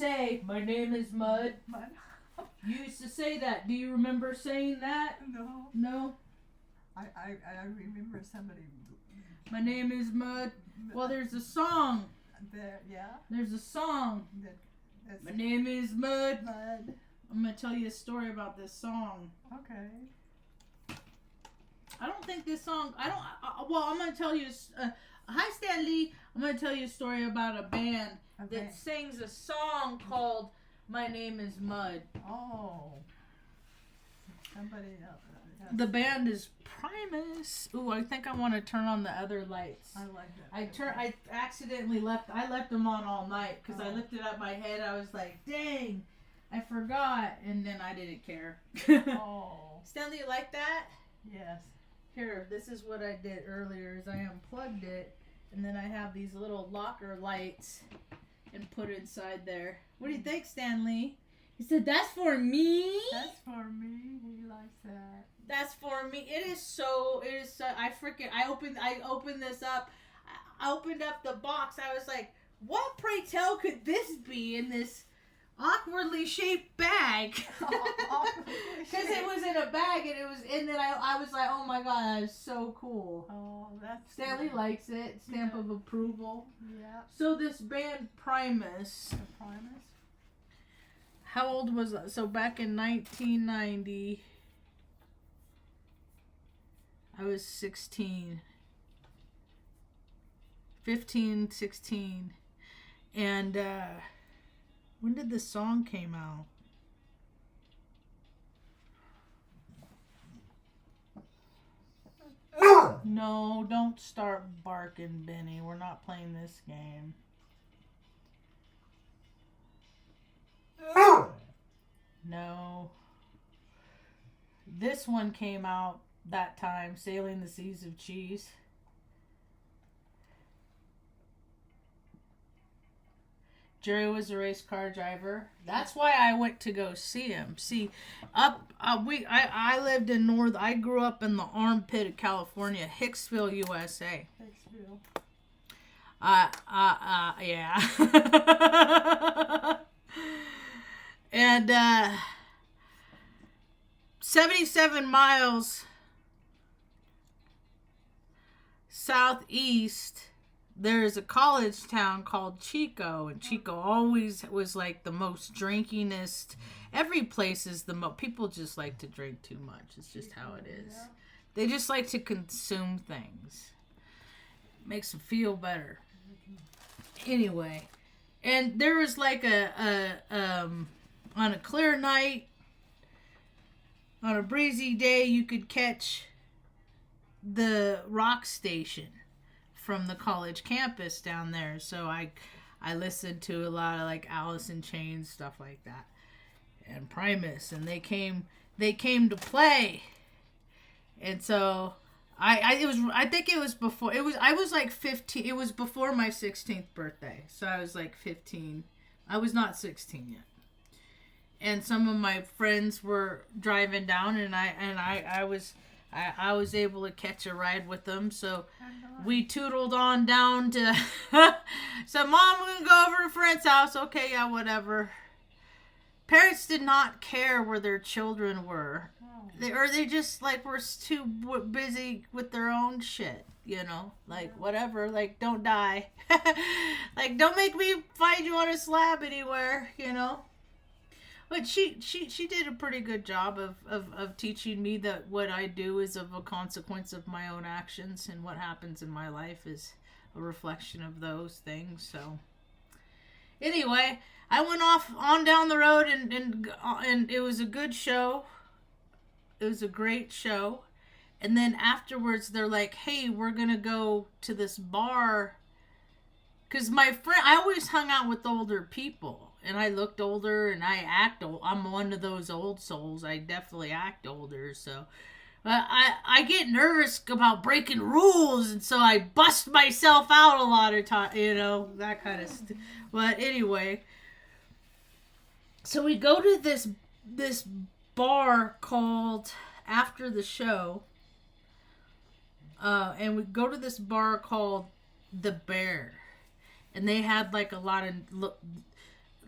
say, "My name is Mud"? You used to say that. Do you remember saying that? No. No? I remember somebody. My name is Mud. Well, there's a song. Yeah. There's a song. That's My name is Mud. Mud. I'm going to tell you a story about this song. Okay. I don't think this song, well, I'm going to tell you, hi Stanley, I'm going to tell you a story about a band that sings a song called My Name is Mud. Oh. Somebody else. The band is Primus. Ooh, I think I want to turn on the other lights. I like that. I accidentally left them on all night because I lifted up my head. I was like, dang, I forgot. And then I didn't care. Oh. Stanley, you like that? Yes. Here, this is what I did earlier is I unplugged it. And then I have these little locker lights and put it inside there. What do you think, Stanley? He said, that's for me? That's for me. He likes that. That's for me. It is so, I opened this up. I opened up the box. I was like, what, pray tell, could this be in this awkwardly shaped bag? Because it was in a bag and then I was like, oh my God, that is so cool. Oh, that's Stanley likes it. Stamp of approval. Yeah. So this band Primus. Primus? How old was that? So back in 1990, I was 16. 15, 16. And when did this song came out? No, don't start barking, Benny. We're not playing this game. No. This one came out that time, Sailing the Seas of Cheese. Jerry was a race car driver. That's why I went to go see him. See, I lived in I grew up in the armpit of California, Hicksville, USA. Hicksville. Yeah. And 77 miles southeast, there's a college town called Chico, and Chico always was like the most drinkingest. Every place is the most. People just like to drink too much. It's just how it is. Yeah. They just like to consume things. Makes them feel better. Anyway, and there was like on a clear night, on a breezy day, you could catch the rock station from the college campus down there. So I listened to a lot of like Alice in Chains, stuff like that, and Primus, and they came to play. And so I think it was before I was like 15. It was before my 16th birthday. So I was like 15. I was not 16 yet. And some of my friends were driving down, and I was able to catch a ride with them. So we tootled on down to. So, Mom, we're gonna go over to a friend's house. Okay, yeah, whatever. Parents did not care where their children were. They just like were too busy with their own shit. You know, like whatever. Like, don't die. Like, don't make me find you on a slab anywhere. You know. But she did a pretty good job of teaching me that what I do is of a consequence of my own actions, and what happens in my life is a reflection of those things. So anyway, I went off on down the road, and it was a good show. It was a great show. And then afterwards, they're like, hey, we're going to go to this bar. Because I always hung out with older people. And I looked older, and I act old. I'm one of those old souls. I definitely act older, so I get nervous about breaking rules, and so I bust myself out a lot of time, you know, that kind of stuff. But anyway, so we go to this bar called after the show, and we go to this bar called The Bear, and they had like a lot of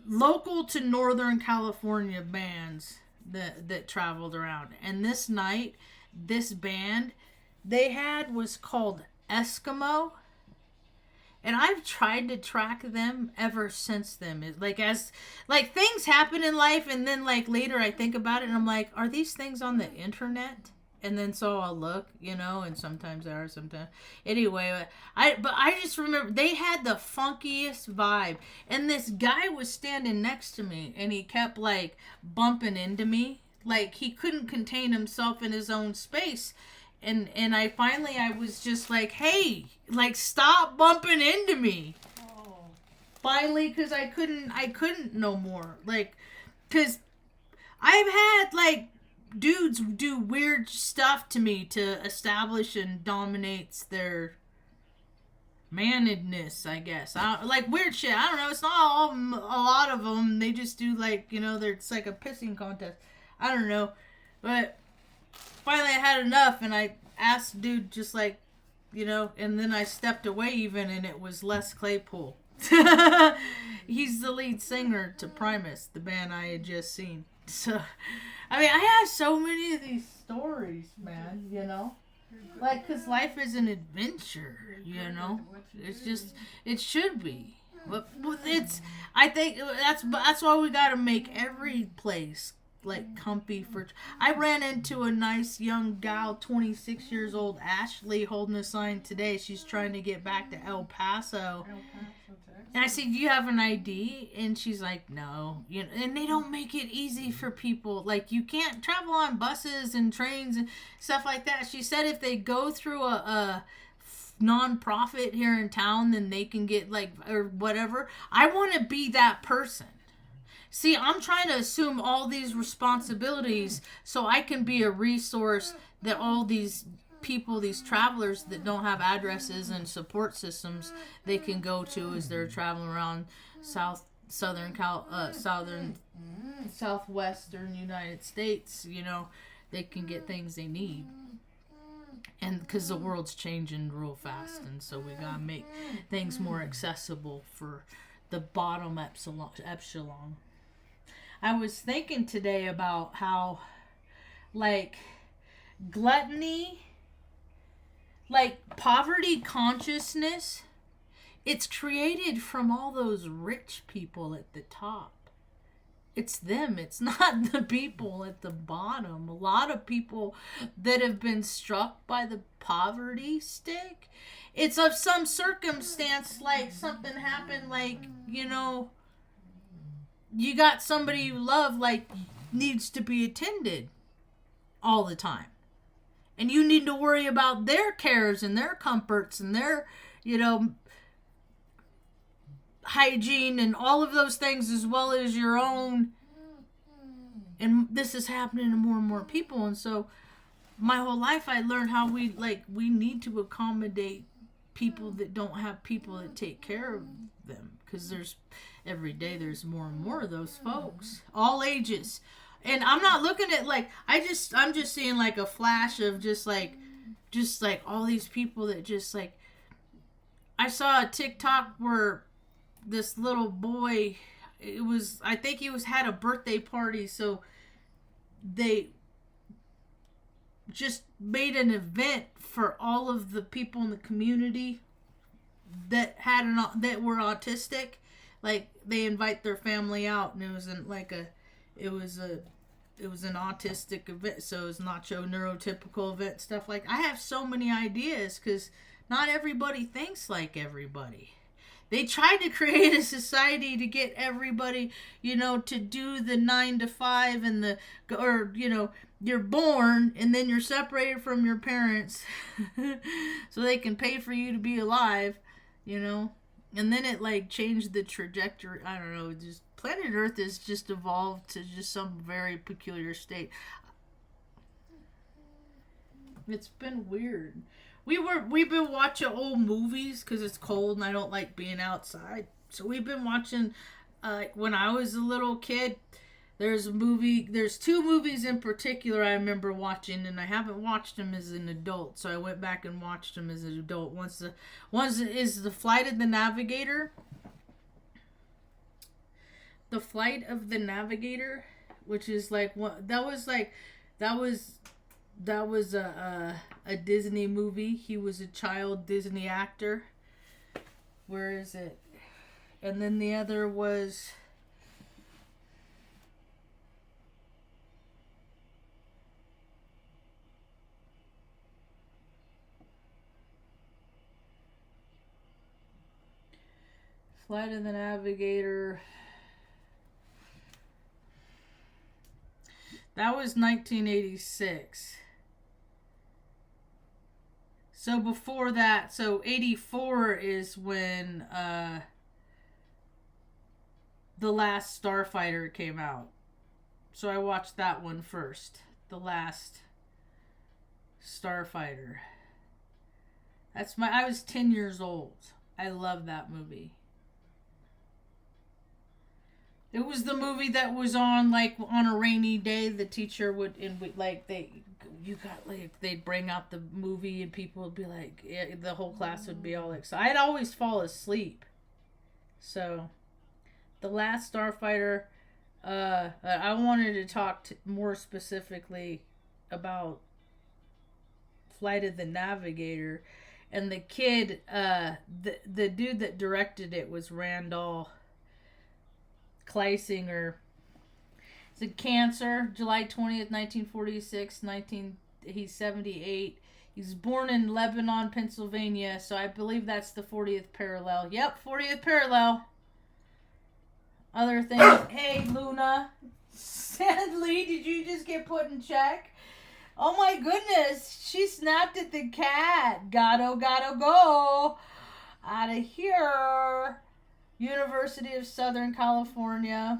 local to Northern California bands that traveled around. And this night, this band they had was called Eskimo. And I've tried to track them ever since then. As things happen in life, and then later I think about it, and I'm like, are these things on the internet? And then so I'll look, and sometimes they are, sometimes. Anyway, I just remember they had the funkiest vibe, and this guy was standing next to me, and he kept bumping into me, he couldn't contain himself in his own space. And I was just like, hey, stop bumping into me. Oh. Finally, because I couldn't no more. Because I've had, dudes do weird stuff to me to establish and dominates their manedness, I guess. Weird shit. I don't know. It's not all, a lot of them. They just do, it's like a pissing contest. I don't know. But finally I had enough, and I asked dude just and then I stepped away even, and it was Les Claypool. He's the lead singer to Primus, the band I had just seen. So, I mean, I have so many of these stories, man, because life is an adventure, it's just, it should be. But I think that's why we got to make every place comfy for. I ran into a nice young gal, 26 years old, Ashley, holding a sign today. She's trying to get back to El Paso. And I said, do you have an ID? And she's like, no. And they don't make it easy for people. You can't travel on buses and trains and stuff like that. She said if they go through a non-profit here in town, then they can get or whatever. I want to be that person. See, I'm trying to assume all these responsibilities so I can be a resource that all these people, these travelers that don't have addresses and support systems they can go to as they're traveling around southwestern United States, they can get things they need. And because the world's changing real fast, and so we gotta make things more accessible for the bottom epsilon. I was thinking today about how, gluttony, poverty consciousness, it's created from all those rich people at the top. It's them. It's not the people at the bottom. A lot of people that have been struck by the poverty stick, it's of some circumstance, something happened, you got somebody you love, needs to be attended all the time. And you need to worry about their cares and their comforts and their, hygiene and all of those things, as well as your own. And this is happening to more and more people. And so my whole life I learned how we need to accommodate people that don't have people that take care of them, because every day there's more and more of those folks, all ages. And I'm not looking at I'm just seeing a flash of just all these people that just I saw a TikTok where this little boy, I think he had a birthday party, so they just made an event for all of the people in the community that were autistic. They invite their family out, and it was an autistic event, so it was nacho neurotypical event, stuff I have so many ideas, because not everybody thinks like everybody. They tried to create a society to get everybody, to do the 9 to 5 and you're born and then you're separated from your parents so they can pay for you to be alive, and then it changed the trajectory. I don't know, just planet Earth has just evolved to just some very peculiar state. It's been weird. We've been watching old movies because it's cold and I don't like being outside. So we've been watching, when I was a little kid, there's two movies in particular I remember watching, and I haven't watched them as an adult, so I went back and watched them as an adult. One is The Flight of the Navigator. the Flight of the Navigator, which is like what that was a Disney movie. He was a child Disney actor. Where is it? And then the other was Flight of the Navigator. That was 1986. So before that, so 84 is when The Last Starfighter came out. So I watched that one first. The Last Starfighter. I was 10 years old. I love that movie. It was the movie that was on like on a rainy day. The teacher would they'd bring out the movie and people would be like, the whole class would be all excited. I'd always fall asleep. So, The Last Starfighter. I wanted to talk more specifically about Flight of the Navigator, and the kid, the dude that directed it was Randall Kleisinger. It's a cancer, July 20th, 1946. He's 78. He's born in Lebanon, Pennsylvania, so I believe that's the 40th parallel. Yep, 40th parallel. Other things. Hey, Luna. Sadly, did you just get put in check? Oh my goodness, she snapped at the cat. Gotta go. Out of here. University of Southern California.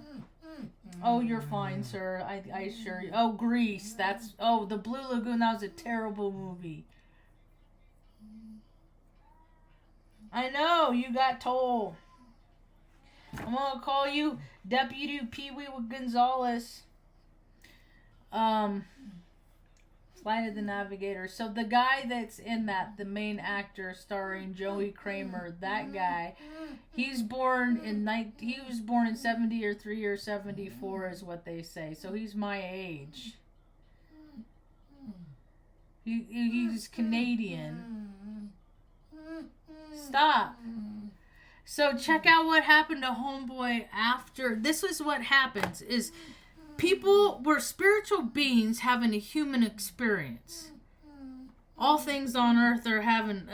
Oh, you're fine, sir. I assure you. Oh, Grease. The Blue Lagoon. That was a terrible movie. I know. You got told. I'm going to call you Deputy Pee Wee Gonzalez. Flight of the Navigator. So the guy that's in that, the main actor starring Joey Kramer, that guy, he was born in 73 or 74 is what they say. So he's my age. He's Canadian. Stop. So check out what happened to Homeboy after. This is what happens is people were spiritual beings having a human experience. All things on earth are having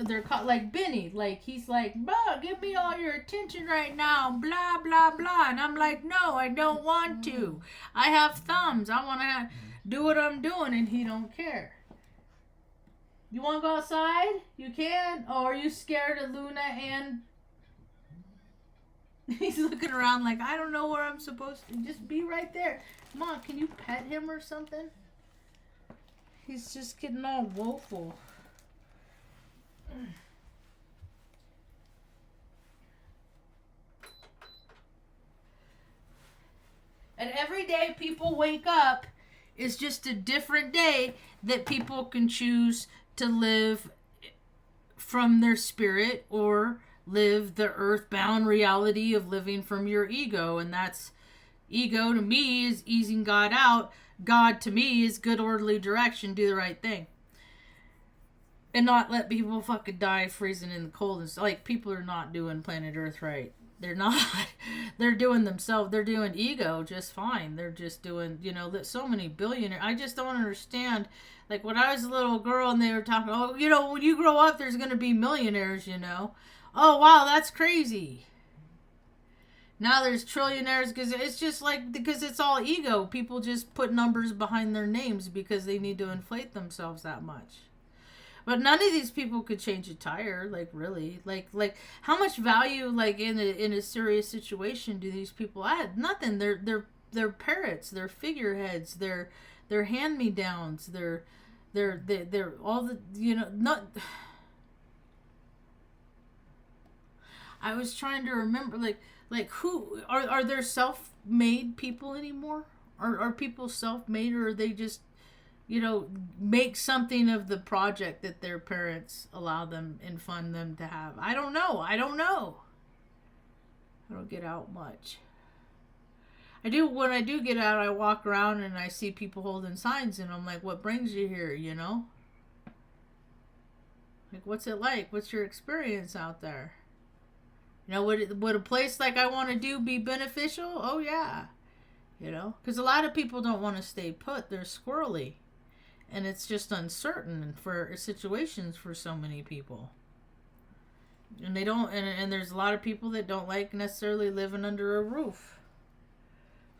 they're caught like Benny, like he's like, "Bah, give me all your attention right now, blah blah blah," and I'm like, "No, I don't want to. I have thumbs. I want to do what I'm doing," and he don't care. You want to go outside? You can. Or are you scared of Luna and? He's looking around like, I don't know where I'm supposed to. Just be right there. Come on, can you pet him or something? He's just getting all woeful. And every day people wake up is just a different day that people can choose to live from their spirit or live the earthbound reality of living from your ego. And that's ego to me is easing God out. God to me is good orderly direction. Do the right thing. And not let people fucking die freezing in the cold. It's like people are not doing planet Earth right. They're not. They're doing themselves. They're doing ego just fine. They're just doing, so many billionaires. I just don't understand. Like when I was a little girl and they were talking, when you grow up, there's going to be millionaires, Oh, wow, that's crazy. Now there's trillionaires because it's all ego. People just put numbers behind their names because they need to inflate themselves that much. But none of these people could change a tire, like really. Like how much value, like in a serious situation, do these people add? Nothing. They're parrots. They're figureheads. They're hand-me-downs. They're all the not. I was trying to remember, like who are there self-made people anymore? Are people self-made, or are they just make something of the project that their parents allow them and fund them to have? I don't know. I don't get out much. I do, when I do get out, I walk around and I see people holding signs, and I'm like, what brings you here, you know? Like, what's it like? What's your experience out there? You know, would a place like I want to do be beneficial? Oh, yeah. You know? Because a lot of people don't want to stay put. They're squirrely. And it's just uncertain for situations for so many people. And they don't, and there's a lot of people that don't like necessarily living under a roof.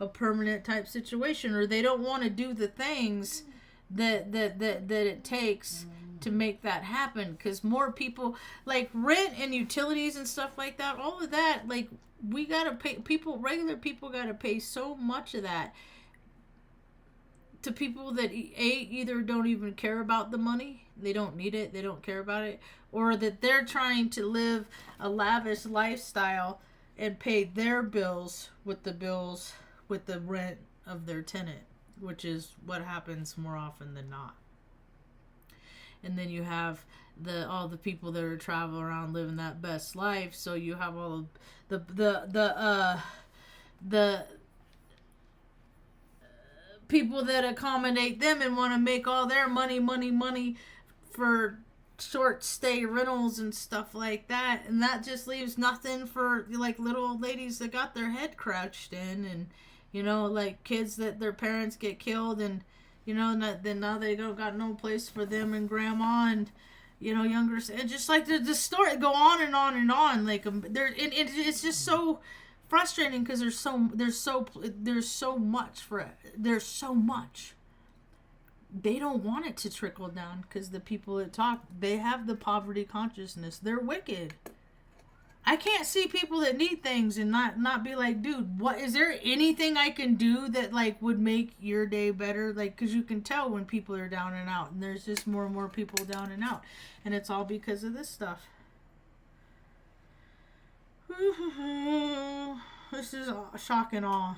A permanent type situation. Or they don't want to do the things that it takes to make that happen, because more people, like rent and utilities and stuff like that, all of that, like, we gotta pay, regular people gotta pay so much of that to people that either don't even care about the money, they don't need it, they don't care about it, or that they're trying to live a lavish lifestyle and pay their bills with the rent of their tenant, which is what happens more often than not. And then you have all the people that are traveling around living that best life. So you have all of the people that accommodate them and want to make all their money for short stay rentals and stuff like that. And that just leaves nothing for like little old ladies that got their head crouched in, and you know, like kids that their parents get killed, and you know, then now they don't got no place for them and grandma, and you know, younger, and just like the story go on and on and on. Like it's just so frustrating because there's so much. They don't want it to trickle down because the people that talk, they have the poverty consciousness. They're wicked. I can't see people that need things and not be like, dude, what is there anything I can do that like would make your day better? Like, because you can tell when people are down and out, and there's just more and more people down and out, and it's all because of this stuff. This is shock and awe.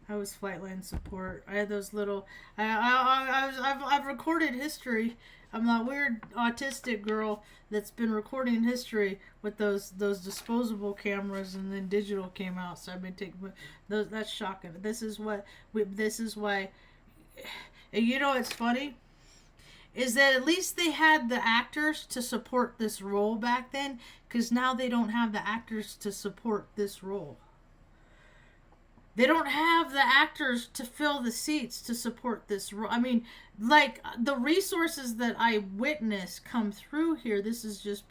I was flightline support. I had those little. I've recorded history. I'm that weird autistic girl that's been recording history with those disposable cameras, and then digital came out. So I've been taking those. That's shocking. This is why. And you know what's funny? Is that at least they had the actors to support this role back then, because now they don't have the actors to support this role. They don't have the actors to fill the seats to support this role. I mean, like, the resources that I witness come through here, this is just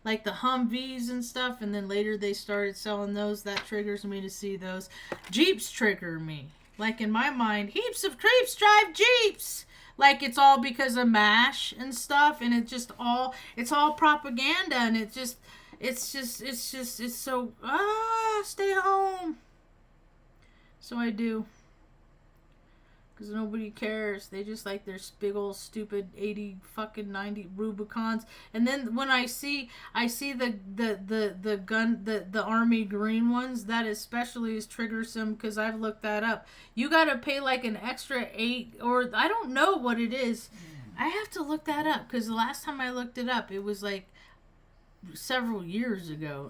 like the Humvees and stuff, and then later they started selling those. That triggers me to see those. Jeeps trigger me. Like, in my mind, heaps of creeps drive Jeeps. Like, it's all because of MASH and stuff, and it's all propaganda, and it's so, stay home. So I do. Because nobody cares. They just like their big old stupid 80 fucking 90 Rubicons. And then when I see the army green ones, that especially is triggersome, because I've looked that up. You gotta pay like an extra 8, or I don't know what it is. I have to look that up, because the last time I looked it up, it was like several years ago.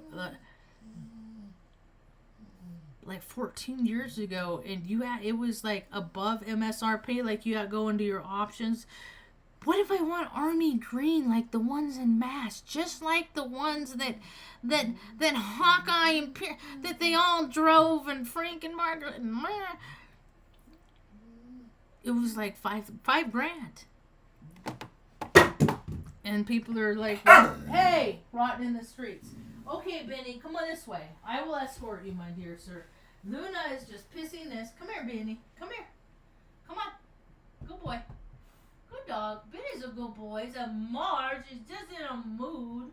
Like 14 years ago, and it was like above MSRP. Like, you got to go into your options. What if I want army green, like the ones in MASH, just like the ones that Hawkeye and that they all drove, and Frank and Margaret and it was like $5,000, and people are like, hey, rotting in the streets. Okay, Benny, come on this way. I will escort you, my dear sir. Luna is just pissing this. Come here, Benny. Come here. Come on. Good boy. Good dog. Benny's a good boy. It's a Marge. Is just in a mood.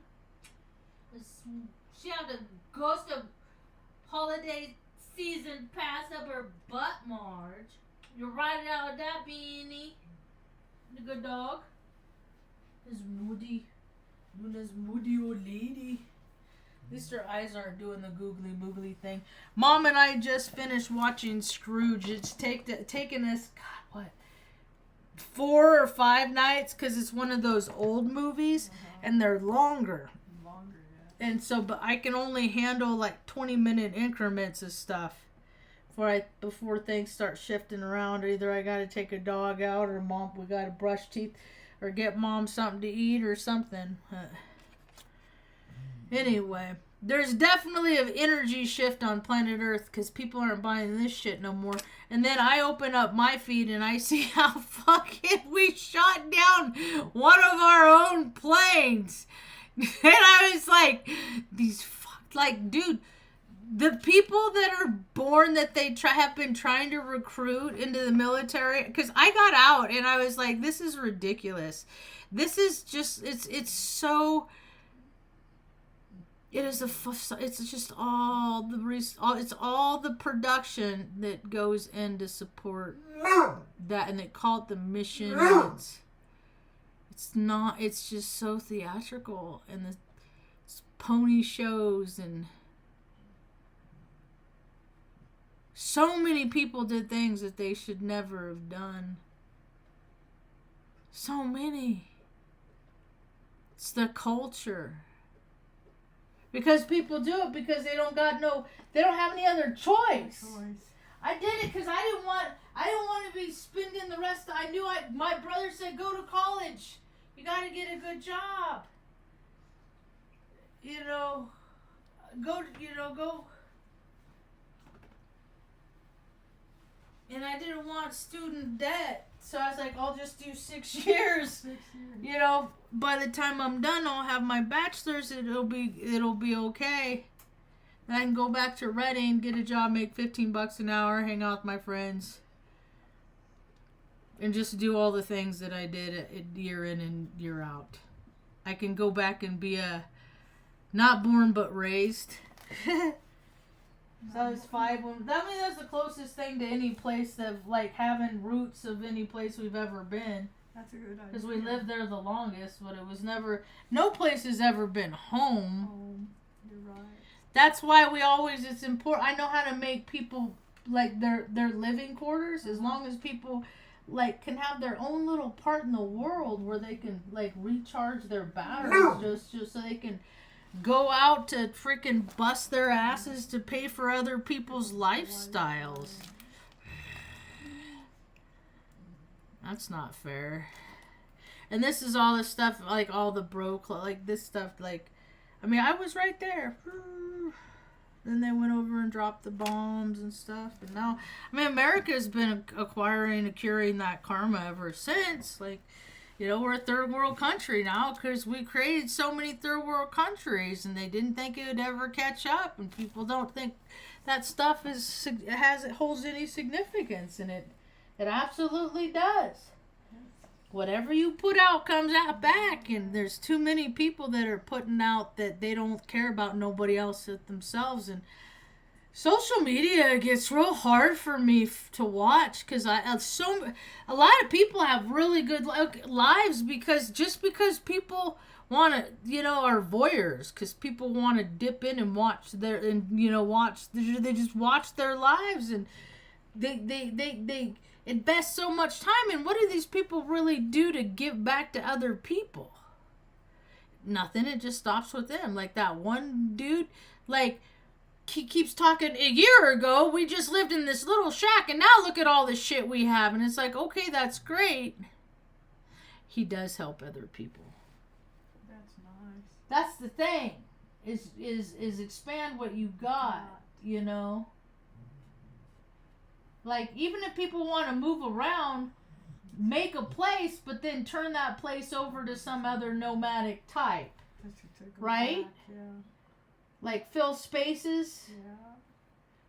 She had the ghost of holiday season pass up her butt, Marge. You're riding out with that, Benny. The good dog. This moody. Luna's moody old lady. At least her eyes aren't doing the googly moogly thing. Mom and I just finished watching Scrooge. It's taken us, God, what, 4 or 5 nights, because it's one of those old movies, and they're longer. Yeah. And so, but I can only handle like 20-minute increments of stuff. before things start shifting around. Either I gotta take a dog out, or mom, we gotta brush teeth, or get mom something to eat or something. Anyway, there's definitely an energy shift on planet Earth because people aren't buying this shit no more. And then I open up my feed and I see how fucking we shot down one of our own planes. And I was like, dude, the people that are born that they have been trying to recruit into the military, because I got out and I was like, this is ridiculous. This is just, it's so... it's just all the production that goes in to support that, and they call it the mission. It's just so theatrical, and the pony shows, and so many people did things that they should never have done. So many. It's the culture. Because people do it because they don't have any other choice. I did it because I didn't want to be spending the rest. My brother said, go to college. You got to get a good job. Go. And I didn't want student debt. So I was like, I'll just do 6 years. By the time I'm done, I'll have my bachelor's. It'll be okay. Then I can go back to Reading, get a job, make $15 an hour, hang out with my friends, and just do all the things that I did year in and year out. I can go back and be a not born but raised. So I was 5 when that's the closest thing to any place of like having roots of any place we've ever been. That's a good idea. Because we lived there the longest, but it was never. No place has ever been home. You're right. That's why it's important. I know how to make people like their living quarters, as long as people like can have their own little part in the world where they can like recharge their batteries, just so they can go out to freaking bust their asses to pay for other people's lifestyles. That's not fair. And this is all the stuff, like all the like this stuff, like, I mean, I was right there. Then they went over and dropped the bombs and stuff. And now, I mean, America's been acquiring and curing that karma ever since. Like, we're a third world country now because we created so many third world countries, and they didn't think it would ever catch up. And people don't think that stuff holds any significance, and it absolutely does. Whatever you put out comes out back, and there's too many people that are putting out that they don't care about nobody else but themselves. And social media gets real hard for me to watch because a lot of people have really good lives because people want to, are voyeurs, because people want to dip in and watch they just watch their lives, and they invest so much time. And what do these people really do to give back to other people? Nothing. It just stops with them. Like that one dude, like, he keeps talking, a year ago we just lived in this little shack and now look at all the shit we have. And it's like, okay, that's great. He does help other people. That's nice. That's the thing, is expand what you got, Like, even if people want to move around, make a place, but then turn that place over to some other nomadic type. Right? Back, yeah. Like, fill spaces. Yeah.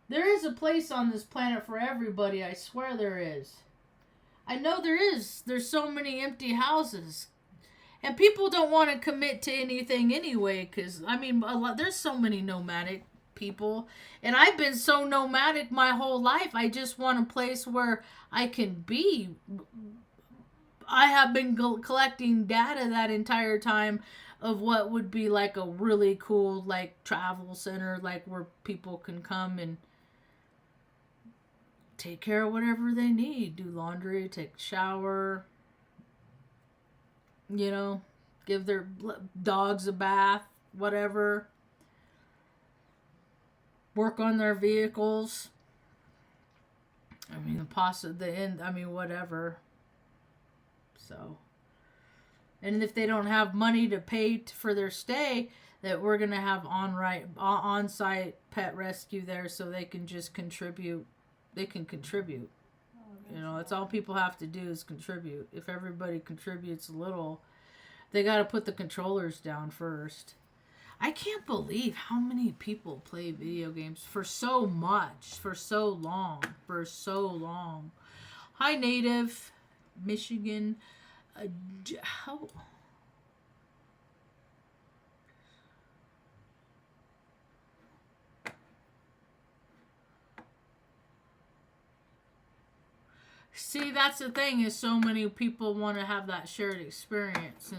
There is a place on this planet for everybody. I swear there is. I know there is. There's so many empty houses. And people don't want to commit to anything anyway, because, I mean, there's so many nomadic people, and I've been so nomadic my whole life. I just want a place where I can be. I have been collecting data that entire time of what would be like a really cool like travel center, like where people can come and take care of whatever they need, do laundry, take a shower, give their dogs a bath, whatever. Work on their vehicles. I mean, the end. I mean, whatever. So, and if they don't have money to pay for their stay, that we're gonna have on-site pet rescue there, so they can just contribute. They can contribute. You know, that's all people have to do is contribute. If everybody contributes a little, they got to put the controllers down first. I can't believe how many people play video games for so much, for so long. Hi, Native, Michigan. How? See, that's the thing, is so many people want to have that shared experience,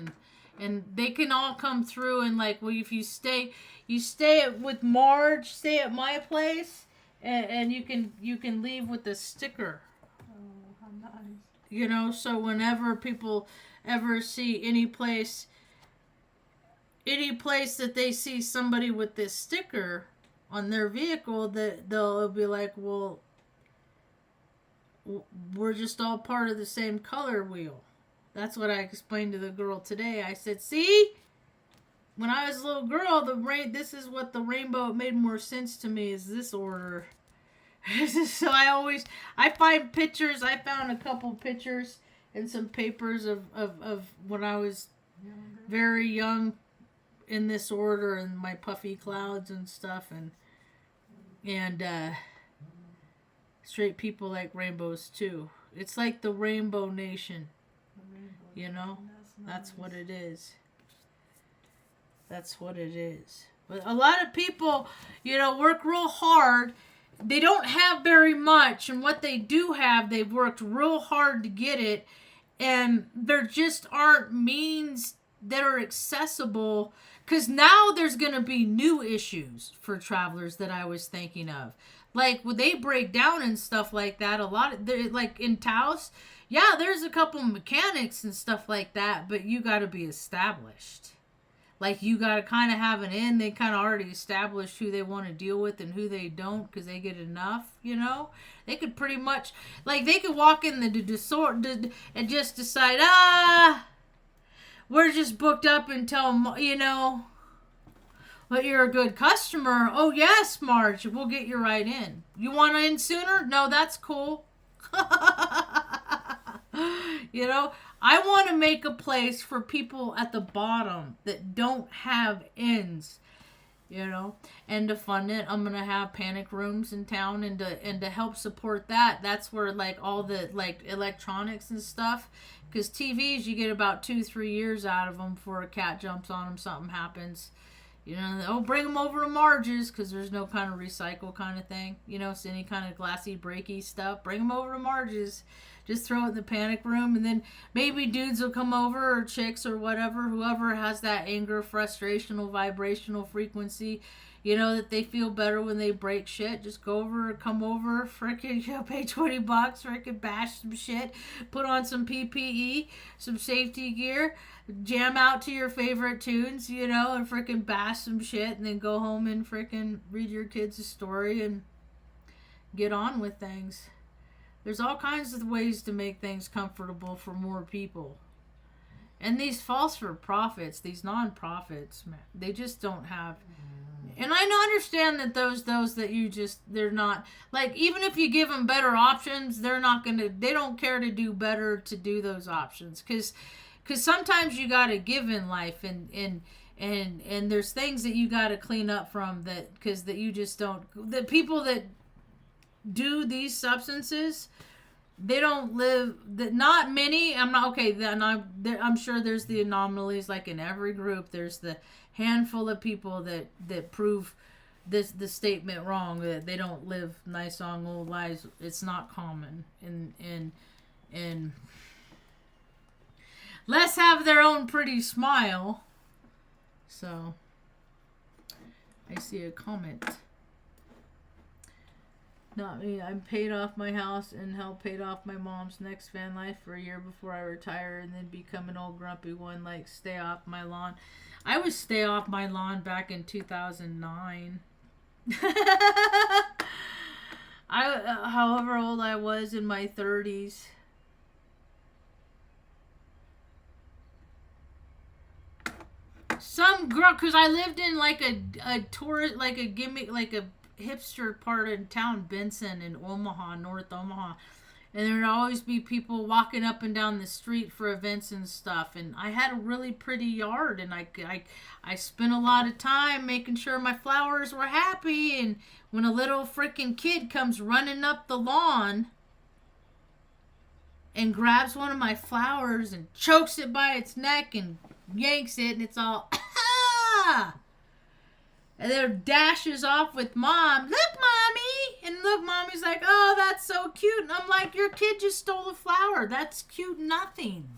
and they can all come through, and like, well, if you stay with Marge, stay at my place, and you can leave with a sticker. Oh, how nice. You know, so whenever people ever see any place that they see somebody with this sticker on their vehicle, that they'll be like, well, we're just all part of the same color wheel. That's what I explained to the girl today. I said, see, when I was a little girl, this is what the rainbow, it made more sense to me, is this order. So I find pictures. I found a couple pictures and some papers of when I was very young in this order, and my puffy clouds and stuff, and straight people like rainbows too. It's like the Rainbow Nation. You know? That's what it is. That's what it is. But a lot of people, you know, work real hard. They don't have very much, and what they do have, they've worked real hard to get it, and there just aren't means that are accessible, because now there's going to be new issues for travelers that I was thinking of. Like, when they break down and stuff like that, a lot of, like in Taos, yeah, there's a couple mechanics and stuff like that, but you got to be established. Like, you got to kind of have an in. They kind of already established who they want to deal with and who they don't, because they get enough, you know? They could pretty much, like, they could walk in the and just decide, we're just booked up until, you know, but you're a good customer. Oh, yes, Marge, we'll get you right in. You want to in sooner? No, that's cool. You know, I want to make a place for people at the bottom that don't have ends, you know, and to fund it, I'm going to have panic rooms in town, and to help support that. That's where, like, all the, like, electronics and stuff, because TVs, you get about 2-3 years out of them before a cat jumps on them, something happens. You know, bring them over to Marge's, because there's no kind of recycle kind of thing. You know, so any kind of glassy, breaky stuff, bring them over to Marge's. Just throw it in the panic room, and then maybe dudes will come over, or chicks, or whatever, whoever has that anger, frustrational, vibrational frequency, you know, that they feel better when they break shit. Just go over, come over, frickin', you know, pay $20, frickin' bash some shit, put on some PPE, some safety gear, jam out to your favorite tunes, you know, and frickin' bash some shit, and then go home and frickin' read your kids a story and get on with things. There's all kinds of ways to make things comfortable for more people. And these false for profits, these non-profits, man, they just don't have. And I understand that those that you just, they're not, like, even if you give them better options, they don't care to do better to do those options. Because sometimes you got to give in life, and there's things that you got to clean up from, that, because that you just don't, the people that do these substances, they don't live, not many, I'm sure there's the anomalies, like in every group there's the handful of people that prove the statement wrong, that they don't live nice long old lives. It's not common, and let's have their own pretty smile. So I see a comment. Not me. I paid off my house and helped paid off my mom's next van life for a year before I retire, and then become an old grumpy one, like stay off my lawn. I was stay off my lawn back in 2009. however old I was in my 30s. Some girl, because I lived in like a tourist, like a gimmick, like a hipster part of town, Benson in Omaha, North Omaha. And there'd always be people walking up and down the street for events and stuff. And I had a really pretty yard, and I spent a lot of time making sure my flowers were happy. And when a little freaking kid comes running up the lawn and grabs one of my flowers and chokes it by its neck and yanks it, and it's all, ah! And then dashes off with mom. Look, mommy! And look, mommy's like, oh, that's so cute. And I'm like, your kid just stole a flower. That's cute nothing.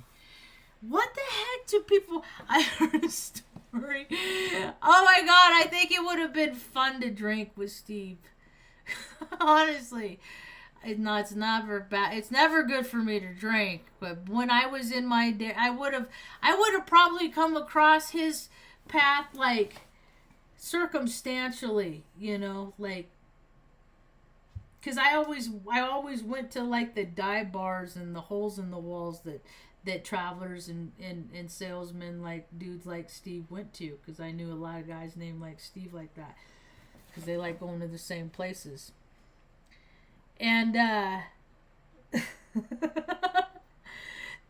What the heck do people... I heard a story. Oh my God, I think it would have been fun to drink with Steve. Honestly. It's never bad. It's never good for me to drink. But when I was in my day, I would have probably come across his path like circumstantially, you know, like, because I always went to like the dive bars and the holes in the walls that travelers and salesmen like dudes like Steve went to, because I knew a lot of guys named like Steve like that, because they like going to the same places. And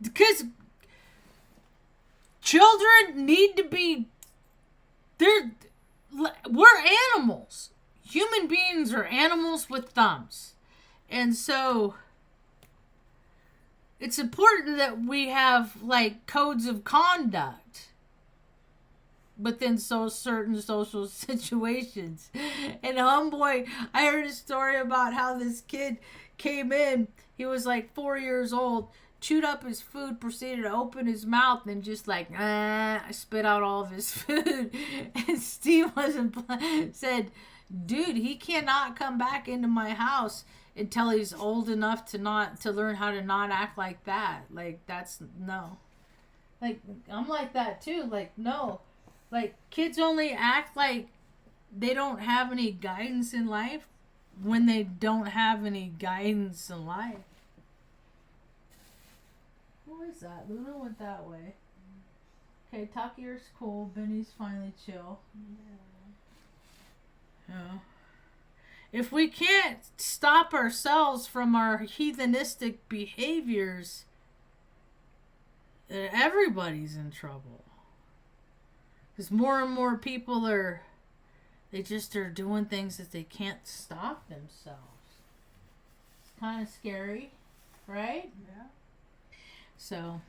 because children need to be, we're animals. Human beings are animals with thumbs. And so it's important that we have like codes of conduct within certain social situations. And homeboy, I heard a story about how this kid came in. He was like 4 years old, chewed up his food, proceeded to open his mouth, and just like spit out all of his food. And Steve said, dude, he cannot come back into my house until he's old enough to learn how to not act like that. Like, that's no. Like, I'm like that too. Like, no. Like, kids only act like they don't have any guidance in life when they don't have any guidance in life. What is that? Luna went that way. Okay, Takir's cool. Benny's finally chill. Yeah. If we can't stop ourselves from our heathenistic behaviors, everybody's in trouble. Because more and more people they just are doing things that they can't stop themselves. It's kind of scary, right? Yeah. So,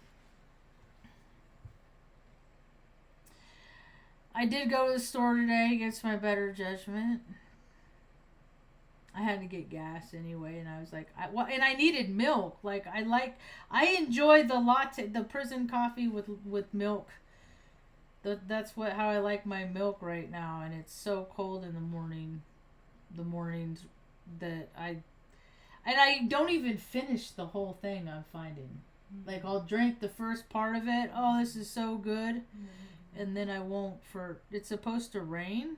I did go to the store today against my better judgment. I had to get gas anyway, and I was like, and I needed milk. Like, I enjoy the latte, the prison coffee with milk. That's how I like my milk right now, and it's so cold in the mornings that I don't even finish the whole thing. I'm finding, like, I'll drink the first part of it. Oh, this is so good, and then I won't. It's supposed to rain.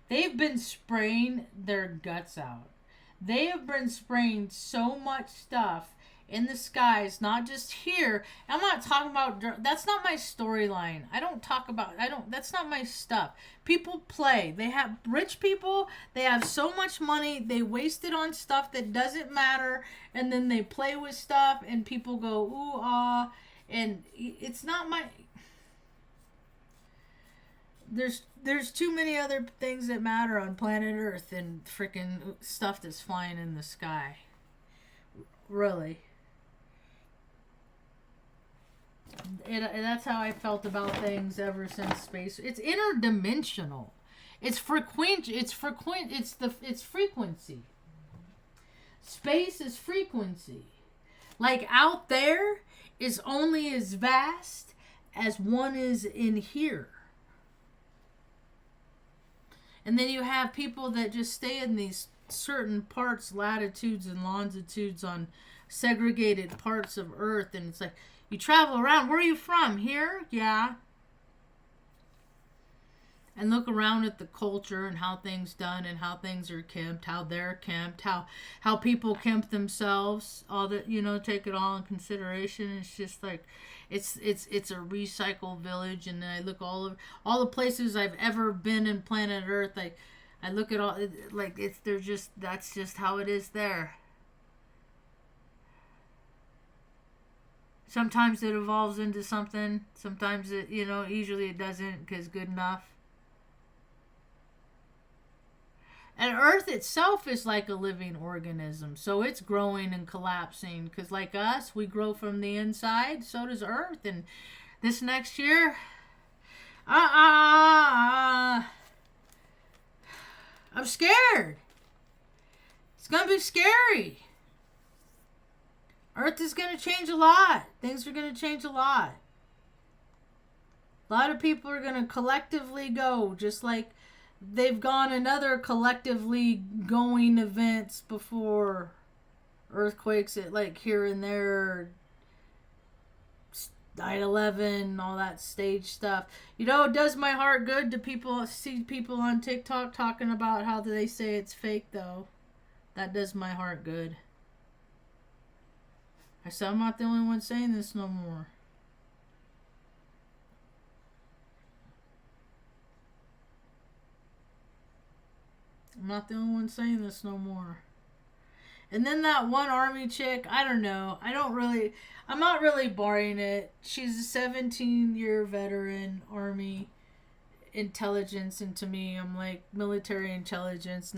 They've been spraying their guts out. They have been spraying so much stuff in the skies, not just here. I'm not talking about, that's not my storyline. That's not my stuff. People play. They have rich people, they have so much money, they waste it on stuff that doesn't matter, and then they play with stuff, and people go, ooh, ah, and it's not my... There's too many other things that matter on planet Earth than freaking stuff that's flying in the sky. Really. And that's how I felt about things ever since space. It's interdimensional. It's frequency. Space is frequency. Like, out there is only as vast as one is in here. And then you have people that just stay in these certain parts, latitudes and longitudes on segregated parts of Earth. And it's like, you travel around. Where are you from? Here? Yeah. and look around at the culture and how things done and how things are kempt, how they're kempt, how people kempt themselves, all that, take it all in consideration. It's just like it's a recycle village. And then I look all the places I've ever been in planet Earth. I look at all, like that's just how it is there. Sometimes it evolves into something. Sometimes it, usually it doesn't, because good enough. And Earth itself is like a living organism. So it's growing and collapsing. Because like us, we grow from the inside. So does Earth. And this next year, I'm scared. It's going to be scary. Earth is going to change a lot. Things are going to change a lot. A lot of people are going to collectively go, just like they've gone in other collectively going events before. Earthquakes at like here and there, 9/11, all that stage stuff. It does my heart good to see people on TikTok talking about how they say it's fake, though. That does my heart good. I said, I'm not the only one saying this no more. I'm not the only one saying this no more. And then that one army chick, I don't know. I'm not really buying it. She's a 17-year veteran army intelligence. And to me, I'm like, military intelligence,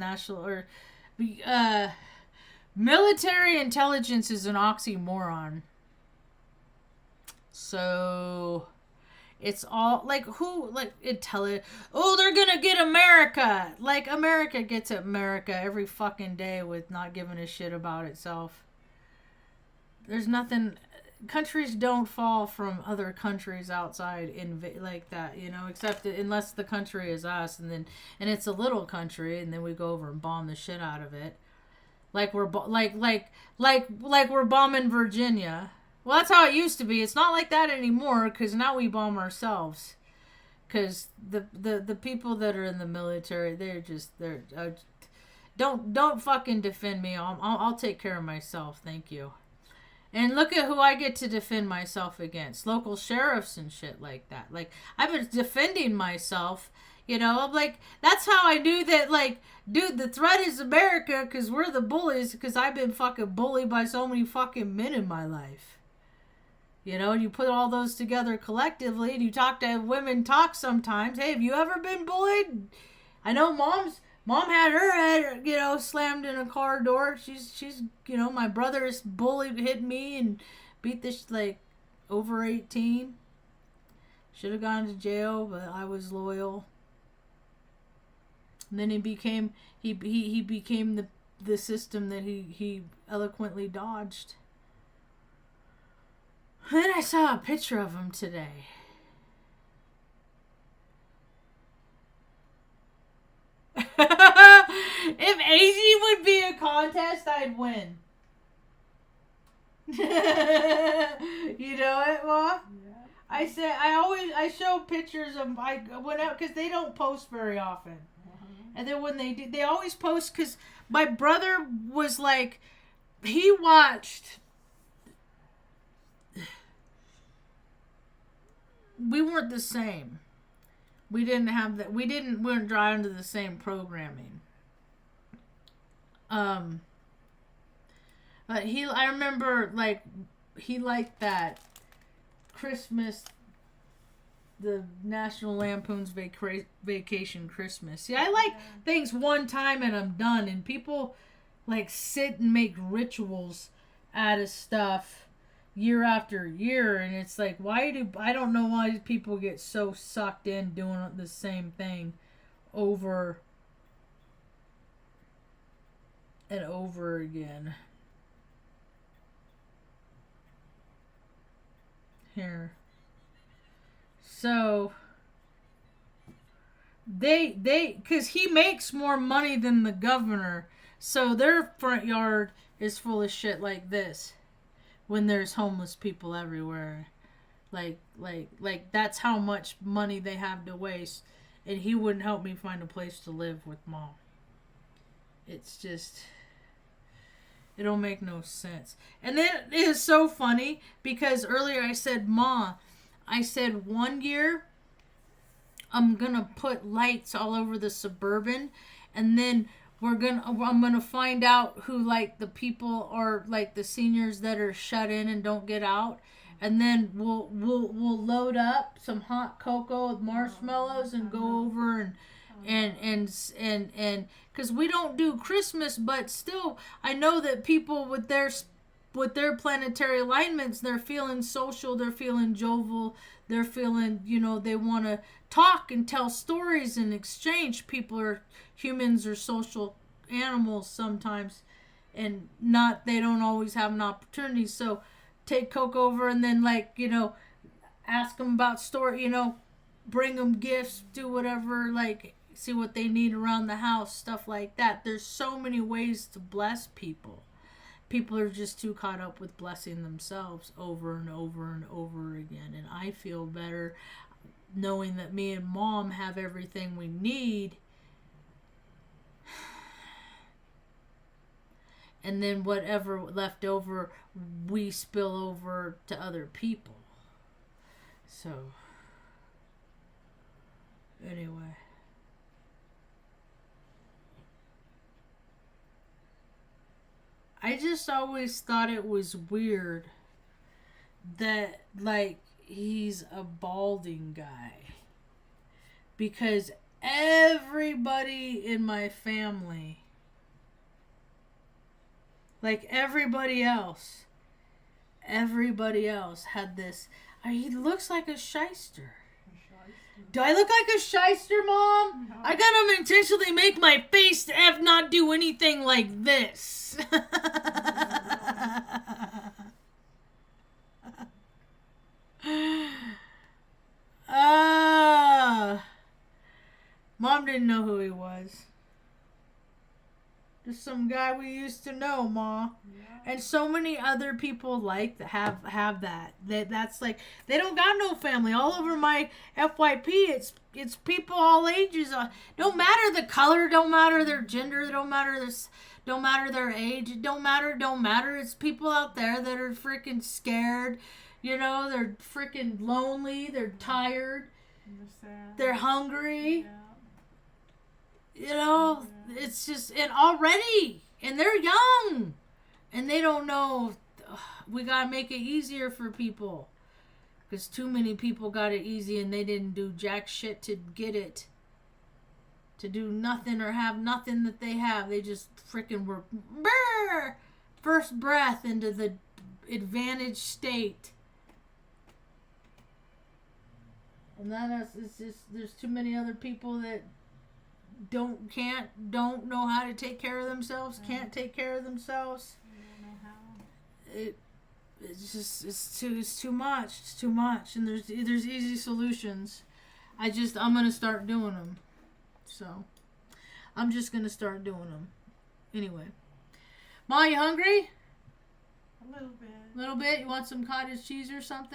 military intelligence is an oxymoron. So it's all like, who, like, oh, they're gonna get America. Like, America gets America every fucking day with not giving a shit about itself. There's nothing. Countries don't fall from other countries outside like that, except unless the country is us, and it's a little country, and then we go over and bomb the shit out of it. Like we're we're bombing Virginia. Well, that's how it used to be. It's not like that anymore, because now we bomb ourselves. Because the people that are in the military, don't fucking defend me. I'll take care of myself. Thank you. And look at who I get to defend myself against. Local sheriffs and shit like that. Like, I've been defending myself. I'm like, that's how I knew that, like, dude, the threat is America, because we're the bullies, because I've been fucking bullied by so many fucking men in my life. And you put all those together collectively, and you talk to women sometimes. Hey, have you ever been bullied? I know mom had her head, slammed in a car door. She's my brother's hit me and beat this, like, over 18. Should have gone to jail, but I was loyal. And then he became the system that he eloquently dodged. And then I saw a picture of him today. If aging would be a contest, I'd win. You know it, Ma? Yeah. I show pictures of, I went out, because they don't post very often. And then when they do, they always post, because my brother was like, he watched, we weren't the same. We didn't have that. We weren't drawn to the same programming. But I remember, like, he liked that Christmas, the National Lampoon's Vacation Christmas. See, I like things one time and I'm done. And people, like, sit and make rituals out of stuff year after year, and it's like, I don't know why people get so sucked in doing the same thing over and over again. Here. So because he makes more money than the governor, so their front yard is full of shit like this. When there's homeless people everywhere, like that's how much money they have to waste. and he wouldn't help me find a place to live with Mom. It's just, it don't make no sense. And then it is so funny because earlier I said, Ma, I said 1 year I'm gonna put lights all over the Suburban, and then I'm gonna find out who like the people are, like the seniors that are shut in and don't get out, and then we'll load up some hot cocoa with marshmallows and go over and because we don't do Christmas, but still I know that people with their planetary alignments, they're feeling social, they're feeling jovial, they're feeling, they want to talk and tell stories and exchange. Humans are social animals sometimes, and they don't always have an opportunity. So take Coke over and then ask them about story, bring them gifts, do whatever, see what they need around the house, stuff like that. There's so many ways to bless people. People are just too caught up with blessing themselves over and over and over again. And I feel better knowing that me and Mom have everything we need. And then whatever left over, we spill over to other people. So, anyway. I just always thought it was weird that, he's a balding guy. Because everybody in my family, everybody else had this. He looks like a shyster. Do I look like a shyster, Mom? No. I got him intentionally make my face not do anything like this. Mom didn't know who he was. Just some guy we used to know, Ma. Yeah. And so many other people have that. That's they don't got no family. All over my FYP, it's people all ages. Don't matter the color, don't matter their gender, don't matter their age. It don't matter. It's people out there that are freaking scared. They're freaking lonely. They're tired. They're sad. They're hungry. Yeah. It's just, and already, and they're young, and they don't know. We gotta make it easier for people, because too many people got it easy and they didn't do jack shit to get it, to do nothing or have nothing that they have. They just freaking were first breath into the advantage state. And it's just, there's too many other people that don't know how to take care of themselves, can't take care of themselves. I don't know how. It's too much, and there's easy solutions. I'm gonna start doing them. So I'm just gonna start doing them. Anyway, Ma, you hungry? A little bit. A little bit. You want some cottage cheese or something?